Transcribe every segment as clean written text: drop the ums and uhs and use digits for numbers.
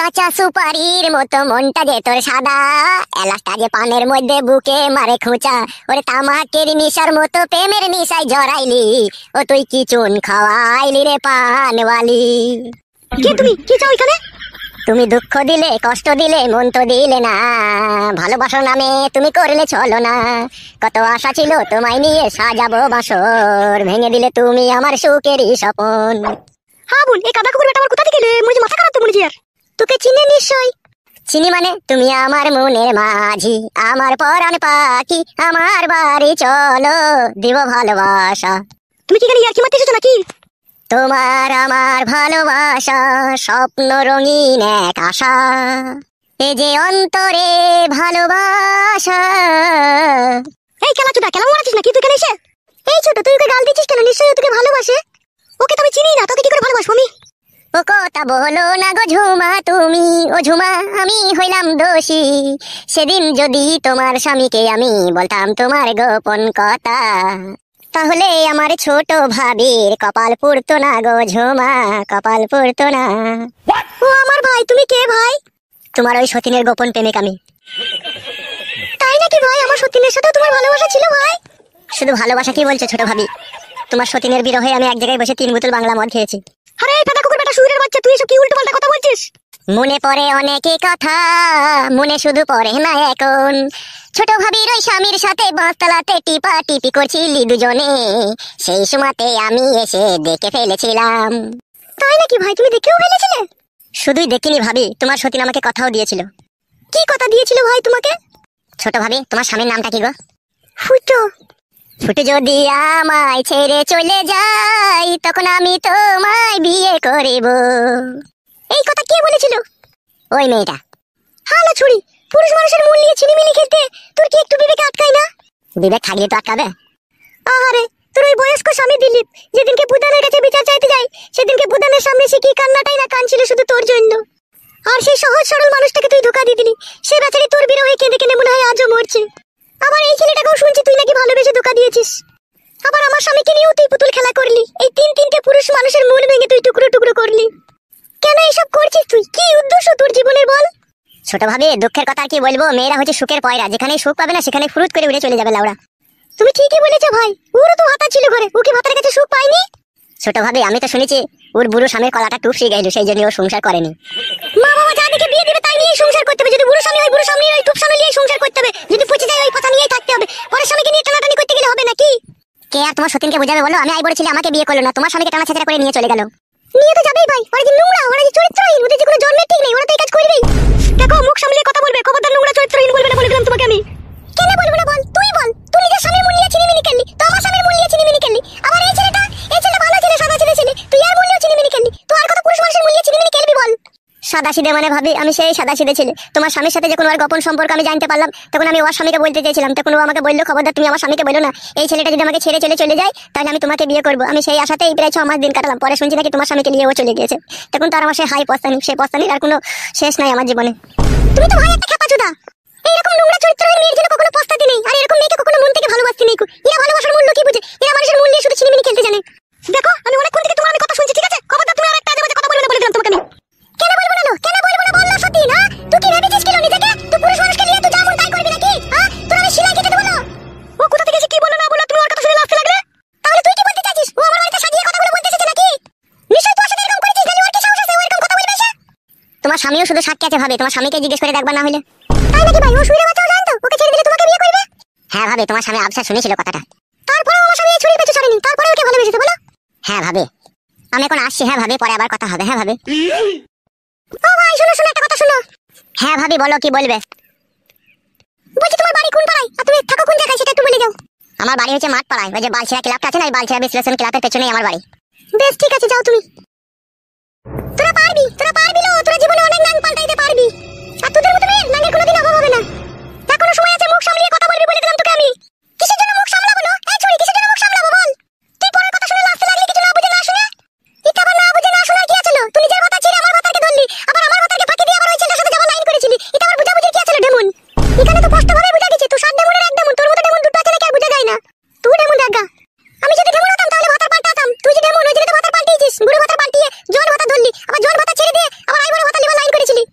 কাঁচা সুপারির মতো মনটা যে তোর সাদা, এলাচটা যে পানের মধ্যে বুকে মারে খোঁচা। ওরে তামাকের নিশার মতো প্রেমের নিশায় জড়াইলি, ও তুই কি চুন খাওয়াইলি রে পানওয়ালি। কে তুমি? কি চাও এখানে? তুমি দুঃখ দিলে কষ্ট দিলে মন তো দিলে না, ভালোবাসার নামে তুমি করলে চলো না। কত আশা ছিল তোমায় নিয়ে সাজাবো বাসর, ভেঙে দিলে তুমি আমার সুখেরই স্বপন। হ্যাঁ বোন, এই কাদা কুকুর বেটা আমার কোথা থেকে এলে? মনে হচ্ছে মাথা খারাপ তো মনে হচ্ছে। আর তোকে চিনি নিশ্চয়। চিনি মানে? তুমি আমার মনের মাঝি, আমার পরাণ পাখি, আমার বাড়ি চলো দিব ভালোবাসা। তুমি কি এখানে ইয়ার্কি মারতে এসেছো নাকি? তোমার আমার ভালোবাসা স্বপ্ন রঙিন এক আশা, এ যে অন্তরে ভালোবাসা। এই খেলাচোদা, কেমন মারাছিস নাকি তুই এখানে এসে? এই ছোট, তুই ওকে গাল দিচ্ছিস কেন? নিশ্চয়ই তোকে ভালোবাসে। ওকে তো আমি চিনি না, তোকে কি করে ভালোবাসবো আমি? ও কথা বলো না গো ঝুমা তুমি, ও ঝুমা আমি হইলাম দোষী। সেদিন যদি তোমার স্বামীকে আমি বলতাম তোমার গোপন কথা, তাহলে আমার ছোট ভাবির কপাল পুড়তো না গো ঝুমা, কপাল পুড়তো না। ও আমার ভাই, তুমি কে ভাই? তোমার ওই সতীনের গোপন প্রেমিক আমি। তাই নাকি ভাই? আমার সতীনের সাথে তোমার ভালোবাসা ছিল ভাই? শুধু ভালোবাসা কি বলছো ছোট ভাবি, তোমার সতীনের বিরহে আমি এক জায়গায় বসে 3 বোতল বাংলা মদ খেয়েছি। আরে এই কাদা কুকুর বেটা শুয়োরের বাচ্চা, তুই এসব কি উল্টো পাল্টা কথা বলছিস? মনে পড়ে অনেকে কথা, মনে শুধু পড়ে না এখন। ছোট ভাবির ওই স্বামীর সাথে বাঁশতলাতে টিপা টিপি করছিলি দুজনে, সেই সময়তে আমি এসে দেখে ফেলেছিলাম। তাই নাকি ভাই? তুমি দেখেও ফেলেছিলে? শুধুই দেখিনি ভাবি, তোমার সতীন আমাকে কথাও দিয়েছিল। কি কথা দিয়েছিল ভাই তোমাকে? ছোট ভাবি, তোমার স্বামীর নামটা কি গো? ফুটো। ফুটে যদি আমায় ছেড়ে চলে যাই, তখন আমি তোমায় বিয়ে করিব। এই কথা কে বলেছিল? ওই মেয়েটা। হালা ছুরি, পুরুষ মানুষের মন নিয়ে ছিনিমিনি খেলতে তোর কি একটু বিবেকে আটকায় না? বিবেক থাকলে তো আটকাবে। আহারে, তোর ওই বয়স্ক স্বামী দিলীপ যেদিনকে বুদানের কাছে বিচার চাইতে যায়, সেদিনকে বুদানের সামনে সে কি কান্নাটাই না কাঁদছিল শুধু তোর জন্য। আর সেই সহজ সরল মানুষটাকে তুই ধোঁকা দিয়ে দিলি, সে বেচারি তোর বিরহে কেঁদে কেঁদে মনে হয় আজও মরছে। আবার এই ছেলেটাকেও শুনছি তুই নাকি ভালোবেসে ধোঁকা দিয়েছিস। আবার আমার স্বামীকে নিয়েও তুই পুতুল খেলা করলি, এই 3-3টে পুরুষ মানুষের মন ভেঙে তুই টুকরো টুকরো করলি। কেন এইসব করছিস তুই? কি উদ্দেশ্য তোর জীবনের বল? ছোট ভাবি, দুঃখের কথা আর কি বলবো, মেয়েরা হচ্ছে সুখের পয়রা, যেখানেই সুখ পাবে না সেখানে ফুরুত করে উড়ে চলে যাবে লাউড়া। তুমি ঠিকই বলেছো ভাই, ওরও তো ভাতা ছিল ঘরে, ও কি ভাতার কাছে সুখ পায়নি? ছোট ভাবি, আমি তো শুনেছি ওর বুড়ো স্বামীর কলাটা টুপসে গেল, সেই জন্য ও সংসার করেনি। মা বাবা যা দিকে বিয়ে দিবে তাই নিয়ে সংসার করতে হবে। যদি বুড়ো স্বামী হয়, বুড়ো স্বামী ওই টুপ স্বামী নিয়ে সংসার করতে হবে। যদি পচে যায় ওই কথা নিয়েই থাকতে হবে। পরের স্বামীকে নিয়ে টানাটানি করতে গেলে হবে নাকি? কে আর তোমার সতীনকে বোঝাবে বলো? আমি আই বলেছিলাম আমাকে বিয়ে করলো না, তোমার স্বামীকে টানা ছেঁচড়া করে নিয়ে চলে গেল। নিয়ে তো যাবেই ভাই, ওরা যে নোংরা, ওরা যে চরিত্রহীন, ওদের যে কোনো জন্মের ঠিক নেই, ওরা তো এই কাজ করবেই। দেখো, মুখ সামলিয়ে কথা বলবে, খবরদার নোংরা চরিত্রহীন বলবে না বলে দিলাম তোমাকে আমি। কেন বলবো না বল? তুই বল, তুই নিজের স্বামীর মন নিয়ে চিনিমিনি খেললি, তো আমার স্বামীর মন নিয়ে চিনিমিনি খেললি। আবার এই ছেলেটা, এই ছেলে ভালো ছেলে, সাদা ছেলে ছেলে, তুই আর মন নিয়ে চিনিমিনি খেললি। তো আর কত পুরুষ মানুষের মন নিয়ে চিনিমিনি খেলবি বল? সাদা সিধে মানে ভাবি, আমি সেই সাদা সিধে ছেলে। তোমার স্বামীর সাথে যখন ওর গোপন সম্পর্ক আমি জানতে পারলাম, তখন আমি ওর স্বামীকে বলতে চেয়েছিলাম, তখন ও আমাকে বললো খবরদার তুমি আমার স্বামীকে বলো না, এই ছেলেটা যদি আমাকে ছেড়ে চলে যায় তাহলে আমি তোমাকে বিয়ে করবো। আমি সেই আশাতেই প্রায় 6 মাস দিন কাটালাম। পরে শুনছি নাকি তোমার স্বামীকে নিয়ে ও চলে গিয়েছে। তখন তো আর আমার সেই হাই পস্তানি, সেই পস্তানির আর কোনো শেষ নাই আমার জীবনে। তুমি তো ভাই একটা খেপাচোদা। এইরকম নোংরা চরিত্রহীন মেয়ের জন্য কখনো পস্তাতে নেই, আর এরকম মেয়েকে কখনো মন থেকে ভালোবাসতে নেই। এরা ভালোবাসার মূল্য কি বুঝে? এরা মানুষের মূল্য শুধু ছিনিমিনি খেলতে জানে। দেখো, আমি অনেকক্ষণ থেকে তোমার আমি কথা শুনছি, ঠিক আছে? খবরদার তুমি আর একটা আজে বাজে কথা বলবে না বলে দিলাম তোমাকে আমি। কেন বলবো না? কেন বলবো না বল না সতীন? হ্যাঁ, তুই কি ভেবেছিস কি নিজেকে? তুই পুরুষ মানুষকে নিয়ে তুই যেমন তাই করবি নাকি? হ্যাঁ, তোর আমি সেলাই কেটে দেবো না। ও কোথা থেকে এসে কি বললো না বললো তুমি ওর কথা শুনে লাফতে লাগলে? তাহলে তুই কি বলতে চাইছিস? ও আমার বাড়িতে সাজিয়ে কথাগুলো বলতে এসেছে নাকি? নিশ্চয়ই তোর সাথে এরকম করেছিস, নাহলে ওর কি সাহস আছে ও এরকম কথা বলবে এসে? তোমার স্বামীও শুধু সাক্ষী আছে ভাবে, তোমার স্বামীকে জিজ্ঞেস করে দেখবা না হলে। তাই নাকি ভাই? ও শুয়ে বাচ্চাও জানতো ওকে ছেড়ে দিলে তোমাকে বিয়ে করবে? হ্যাঁ ভাবে, তোমার স্বামী আবসা শুনেছিল কথাটা। তারপরেও আমার স্বামী এই ছুরি পেছু ছাড়েনি, তারপরে ওকে ভালোবেসেছে বলো? হ্যাঁ ভাবে, আমি এখন আসছি। হ্যাঁ ভাবে, পরে আবার কথা হবে। হ্যাঁ ভাবে। ও ভাই শোনো শোনো, একটা কথা শোনো। হ্যাঁ ভাবি, বলো কি বলবে? বলছি তোমার বাড়ি কোন পাড়ায়, আর তুমি থাকো কোন জায়গায় সেটা একটু বলে যাও। আমার বাড়ি হচ্ছে মাঠ পাড়ায়, ওই যে বালছেড়া ক্লাবটা আছে না, ওই বালছেড়া বিশ্লেষণ ক্লাবের পেছনেই আমার বাড়ি। বেশ ঠিক আছে, যাও তুমি। তোরা পারবি, তোরা পারবি লো, তোরা জীবনে অনেক নাং পাল্টাইতে পারবি। আর তোদের মতো মেয়ের নাঙের কোনোদিন অভাব হবে না। এখনো সময় আছে, মুখ সামলিয়ে কথা বলবি বলে দিলাম তোকে আমি। কিসের জন্য মুখ সামলাবো না? এই ছুরি কিসের জন্য মুখ সামলাবো বল? তুই পরের কথা শুনে লাফতে লাগলি, কিছু না বুঝে না শুনে। এটা আবার না বুঝে না শোনার কি আছে লো? তুই নিজের ভাতা ছেড়ে আমার ভাতাকে ধরলি, আবার আমার ভাতাকে ফাঁকি দিয়ে আবার ওই ছেলেটার সাথে যাওয়ার লাইন করেছিলি। এটা আবার বুঝাবুঝির কি আছে লো ডেমন? এখানে তো স্পষ্টভাবে বুঝা গেছে তুই 7 ডেমনের এক ডেমন, তোর মতো ডেমন দুটো আছে নাকি আর বুঝা যায় না। তুই ডেমন দেখা। আমি যদি ডেমন হতাম তাহলে ভাতার পাল্টাতাম। তুই যে ডেমন, ওই জন্য তো ভাতার পাল্টিয়েছিস, বুড়ো ভাতার পাল্টিয়ে জোয়ান ভাতা ধরলি, আবার জোয়ান ভাতা ছেড়ে দিয়ে আবার আইবুড়ো ভাতা লিবার লাইন করেছিলি।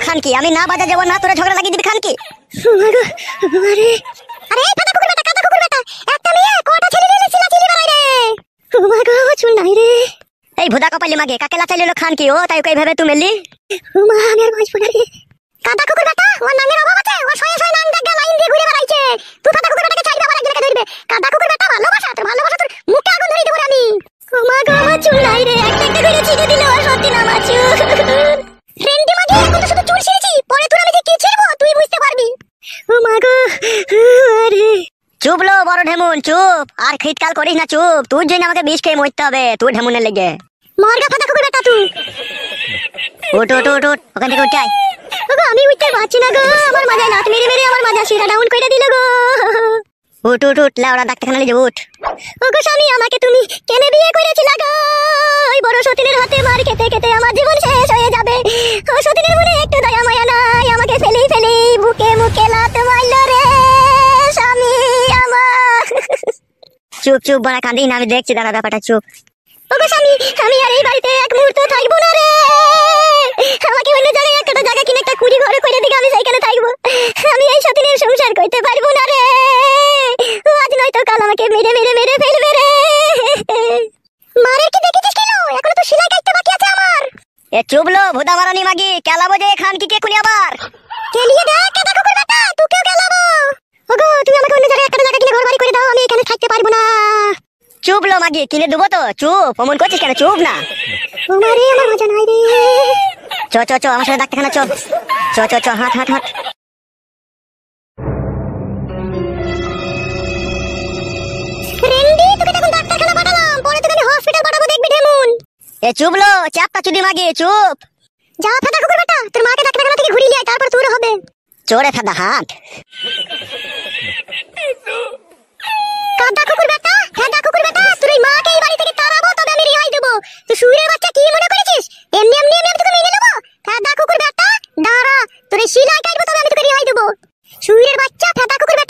খানকি, আমি না বাজার যাবো না, তোরা ঝগড়া লাগিয়ে দিবি খানকি। আরে আরে এই ফাটা কুকুর বেটা, কাদা কুকুর বেটা, একটা মেয়ে কটা ছেলে নিয়ে চিল্লাচিল্লি বাড়াই রে। ও মা গো, চুল নাই রে। এই ভুদা কপালি মাগে, কাকে লাচাইলো খানকি ও, তাই ওকে এইভাবে তুমি মেলি। ও মা, আমি আর বাঁচবো না রে। কাদা কুকুর বেটা, ওর নাঙ্গের অভাব আছে, ও শয়ে শয়ে নাং দেখা লাইন দিয়ে ঘুরে বেড়াইছে। তুই ফাটা কুকুর বেটাকে চাইবে, আবার একজনকে ধরবে। কাদা কুকুর বেটা, ভালোবাসা তোর মুখে আগুন ধরিয়ে দেবো আমি। ও মা গো, আমার চুল নাই রে, একটা একটা করে ছিঁড়ে দিল, আর সত্যি না আমার চুল। রেন্ডি মাগে, এখন তো শুধু চুল ছিঁড়েছি, পরে তোর আমি যে কি ছিঁড়বো তুই বুঝতে পারবি। ও মা গো, আরে চুপ লো বড় ঢেমুন, চুপ, আর খিটকাল করিস না, চুপ। তোর জন্য আমাকে বিষ খেয়ে মরতে হবে, তোর ঢেমুনের লেগে। মরগা ফাটা কুকুর বেটা তুই। উঠ উঠ উঠ উঠ, ওখান থেকে উঠাই। গো আমি উঠতে পারছি না গো, আমার মাথায় লাত মেরে মেরে আমার মাজা শিরা ডাউন করে দিল গো। উঠ উঠ উঠ, লে ওরা ডাক্তারখানা নিয়ে উঠ। ওগো স্বামী, আমাকে তুমি কেন বিয়ে করেছিল গো? ওই বড় সতীনের হাতে মার খেতে খেতে আমার জীবন শেষ হয়ে যাবে। ও সতীনের মনে একটু দয়া মায়া নাই, আমাকে ফেলি ফেলি বুকে মুখে লাত মারলো রে স্বামী আমার। চুপ চুপ, বড়া কান্দিস না, আমি দেখছি, দাঁড়া ব্যাপারটা, চুপ। ওগো স্বামী, আমি আর এই বাড়িতে এক মুহূর্ত থাকবো না রে। আমাকে অন্য জায়গায় একটা জায়গা কিনে একটা কুড়ি ঘরে করে দিকে আমি সেইখানে থাকবো। আমি এই সতীনের সংসার করতে পারবো না রে। আজ নয়তো কাল আমাকে মেরে মেরে মেরে ফেলবে রে। মারে কি দেখেছিস কেন? এখনো তো সেলাই কাটতে বাকি আছে আমার। এ চুপ লো ভুদা মারানি মাগি, কেলাবো যে খানকি কে খুনি আবার। কেলিয়ে দেখ কাদা কুকুর বেটা, তোকেও কেলাবো। ওগো তুমি আমাকে অন্য জায়গায় একটা জায়গা কিনে ঘর বাড়ি করে দাও, আমি এখানে থাকতে পারবো না। চুপ লো মাগি, কিনে দেবো তো, চুপ, অমন করছিস কেন, চুপ না। ও মারে, আমার মজা নাই রে। চ চ চ, আমার সাথে ডাক্তারখানা চ, চ চ চ, হাট হাট হাট। রেন্ডি, তোকে তখন ডাক্তারখানা পাঠালাম, পরে তোকে আমি হসপিটাল পাঠাবো, দেখবি ঢেমুন। এ চুপ লো, চাপটা চুদি মাগি, চুপ। যা ফাটা কুকুর বেটা, তোর মাকে ডাক্তারখানা থেকে ঘুরিয়ে নিয়ে আয়, তারপর তোর হবে। চোরে ফেদা হাট। কাদা কুকুর বেটা, ফাটা কুকুর বেটা, তোর এই মাকে এই বাড়ি থেকে তাড়াবো, তবে আমি রেহাই দেবো। তুই সুরের বাচ্চা কি মনে করেছিস? এমনি এমনি আমি তোকে মেনে নেবো? ফাটা কুকুর বেটা, দাঁড়া, তোর এই শিলাই কাটবো, তবে আমি তোকে রেহাই দেবো। সুরের বাচ্চা, ফাটা কুকুর বেটা।